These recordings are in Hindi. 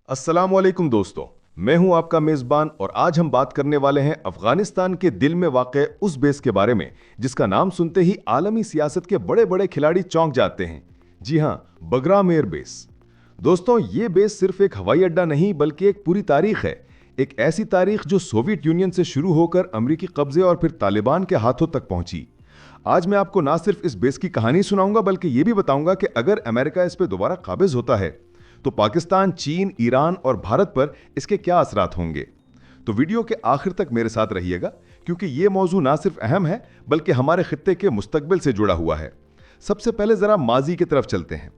अस्सलामुअलैकुम दोस्तों, मैं हूं आपका मेजबान और आज हम बात करने वाले हैं अफगानिस्तान के दिल में वाक़ उस बेस के बारे में जिसका नाम सुनते ही आलमी सियासत के बड़े बड़े खिलाड़ी चौंक जाते हैं। जी हां, बगराम एयर बेस। दोस्तों, ये बेस सिर्फ एक हवाई अड्डा नहीं बल्कि एक पूरी तारीख है। एक ऐसी तारीख जो सोवियत यूनियन से शुरू होकर अमरीकी कब्जे और फिर तालिबान के हाथों तक पहुंची। आज मैं आपको ना सिर्फ इस बेस की कहानी सुनाऊंगा बल्कि यह भी बताऊंगा कि अगर अमेरिका इस पर दोबारा काबिज होता है तो पाकिस्तान, चीन, ईरान और भारत पर इसके क्या असरात होंगे। तो वीडियो के आखिर तक मेरे साथ रहिएगा क्योंकि यह मौजू ना सिर्फ अहम है बल्कि हमारे खित्ते के मुस्तकबिल से जुड़ा हुआ है। सबसे पहले जरा माजी की तरफ चलते हैं।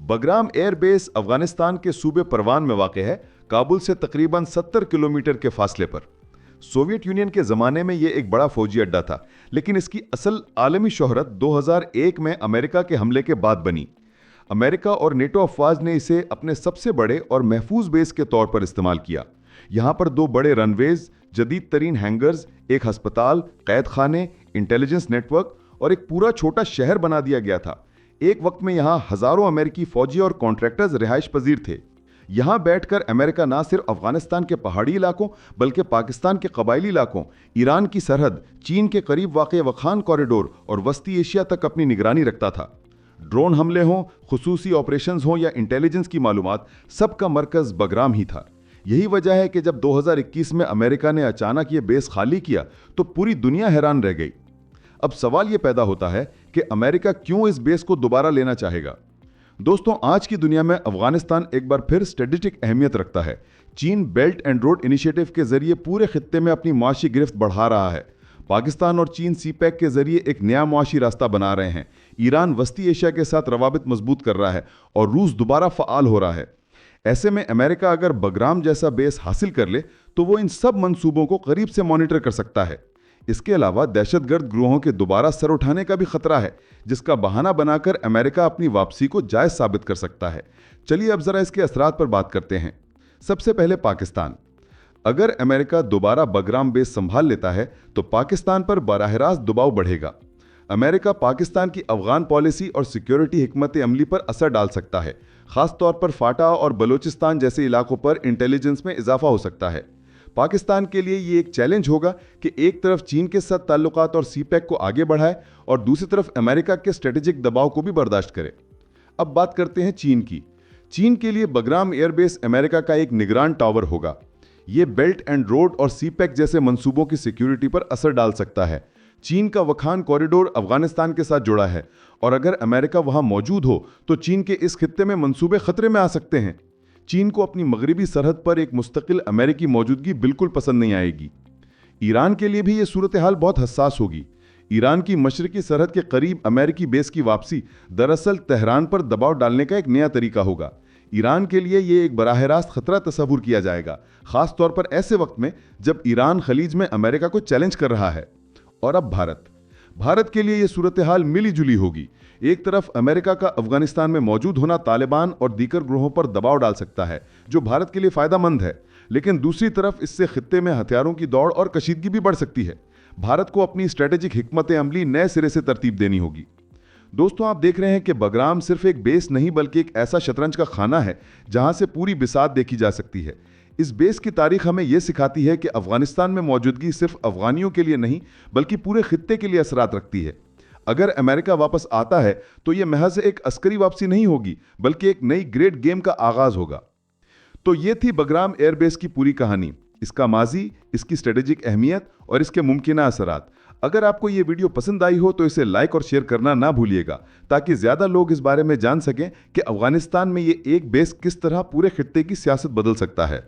बगराम एयर बेस अफगानिस्तान के सूबे परवान में वाक़ है, काबुल से तकरीबन 70 किलोमीटर के फासले पर। सोवियत यूनियन के ज़माने में यह एक बड़ा फौजी अड्डा था, लेकिन इसकी असल आलमी शोहरत 2001 में अमेरिका के हमले के बाद बनी। अमेरिका और नेटो अफवाज ने इसे अपने सबसे बड़े और महफूज बेस के तौर पर इस्तेमाल किया। यहाँ पर 2 बड़े रनवेज, जदीद तरीन हैंगर्स, एक अस्पताल, कैद खाने, इंटेलिजेंस नेटवर्क और एक पूरा छोटा शहर बना दिया गया था। एक वक्त में यहाँ हजारों अमेरिकी फौजी और कॉन्ट्रैक्टर्स रिहाइश पजीर थे। यहाँ बैठकर अमेरिका ना सिर्फ अफगानिस्तान के पहाड़ी इलाकों बल्कि पाकिस्तान के कबायली इलाकों, ईरान की सरहद, चीन के करीब वाक़ वखान कॉरिडोर और वस्ती एशिया तक अपनी निगरानी रखता था। ड्रोन हमले हों, खुसूसी ऑपरेशंस हों या इंटेलिजेंस की मालूमात, सबका मरकज बगराम ही था। यही वजह है कि जब 2021 में अमेरिका ने अचानक ये बेस खाली किया तो पूरी दुनिया हैरान रह गई। अब सवाल ये पैदा होता है कि अमेरिका क्यों इस बेस को दोबारा लेना चाहेगा। दोस्तों, आज की दुनिया में अफगानिस्तान एक बार फिर स्ट्रेटेजिक अहमियत रखता है। चीन बेल्ट एंड रोड इनिशिएटिव के जरिए पूरे खित्ते में अपनी मुआशी गिरफ्त बढ़ा रहा है। पाकिस्तान और चीन सीपैक के जरिए एक नया मुआशी रास्ता बना रहे हैं। ईरान वस्ती एशिया के साथ रवाबित मजबूत कर रहा है और रूस दोबारा फ़आल हो रहा है। ऐसे में अमेरिका अगर बगराम जैसा बेस हासिल कर ले तो वो इन सब मंसूबों को करीब से मॉनिटर कर सकता है। इसके अलावा दहशतगर्द ग्रोहों के दोबारा सर उठाने का भी खतरा है, जिसका बहाना बनाकर अमेरिका अपनी वापसी को जायज़ साबित कर सकता है। चलिए अब जरा इसके असरात पर बात करते हैं। सबसे पहले पाकिस्तान। अगर अमेरिका दोबारा बगराम बेस संभाल लेता है तो पाकिस्तान पर बराह रास्त दबाव बढ़ेगा। अमेरिका पाकिस्तान की अफगान पॉलिसी और सिक्योरिटी हिकमत अमली पर असर डाल सकता है। खास तौर पर फाटा और बलूचिस्तान जैसे इलाकों पर इंटेलिजेंस में इजाफा हो सकता है। पाकिस्तान के लिए ये एक चैलेंज होगा कि एक तरफ चीन के साथ ताल्लुकात और सीपैक को आगे बढ़ाए और दूसरी तरफ अमेरिका के स्ट्रेटेजिक दबाव को भी बर्दाश्त करे। अब बात करते हैं चीन की। चीन के लिए बगराम एयरबेस अमेरिका का एक निगरान टावर होगा। ये बेल्ट एंड रोड और सीपैक जैसे मंसूबों की सिक्योरिटी पर असर डाल सकता है। चीन का वखान कॉरिडोर अफगानिस्तान के साथ जुड़ा है और अगर अमेरिका वहां मौजूद हो तो चीन के इस खित्ते में मंसूबे खतरे में आ सकते हैं। चीन को अपनी मगरबी सरहद पर एक मुस्तकिल अमेरिकी मौजूदगी बिल्कुल पसंद नहीं आएगी। ईरान के लिए भी ये सूरत हाल बहुत हसास होगी। ईरान की मशरकी सरहद के करीब अमेरिकी बेस की वापसी दरअसल तेहरान पर दबाव डालने का एक नया तरीका होगा। ईरान के लिए ये एक बराह रास्त खतरा तस्वुर किया जाएगा, खास तौर पर ऐसे वक्त में जब ईरान खलीज में अमेरिका को चैलेंज कर रहा है। और अब भारत के लिए यह सूरत हाल मिली जुली होगी। एक तरफ अमेरिका का अफगानिस्तान में मौजूद होना तालिबान और दीगर ग्रोहों पर दबाव डाल सकता है, जो भारत के लिए फायदेमंद है, लेकिन दूसरी तरफ इससे खित्ते में हथियारों की दौड़ और कशीदगी भी बढ़ सकती है। भारत को अपनी स्ट्रेटेजिक हिकमत अमली नए सिरे से तरतीब देनी होगी। दोस्तों, आप देख रहे हैं कि बगराम सिर्फ एक बेस नहीं बल्कि एक ऐसा शतरंज का खाना है जहां से पूरी बिसात देखी जा सकती है। इस बेस की तारीख हमें यह सिखाती है कि अफगानिस्तान में मौजूदगी सिर्फ अफगानियों के लिए नहीं बल्कि पूरे खित्ते के लिए असरात रखती है। अगर अमेरिका वापस आता है तो यह महज एक अस्करी वापसी नहीं होगी बल्कि एक नई ग्रेट गेम का आगाज होगा। तो ये थी बगराम एयरबेस की पूरी कहानी, इसका माजी, इसकी स्ट्रेटेजिक अहमियत और इसके मुमकिन असरात। अगर आपको ये वीडियो पसंद आई हो तो इसे लाइक और शेयर करना ना भूलिएगा ताकि ज़्यादा लोग इस बारे में जान सकें कि अफगानिस्तान में ये एक बेस किस तरह पूरे खित्ते की सियासत बदल सकता है।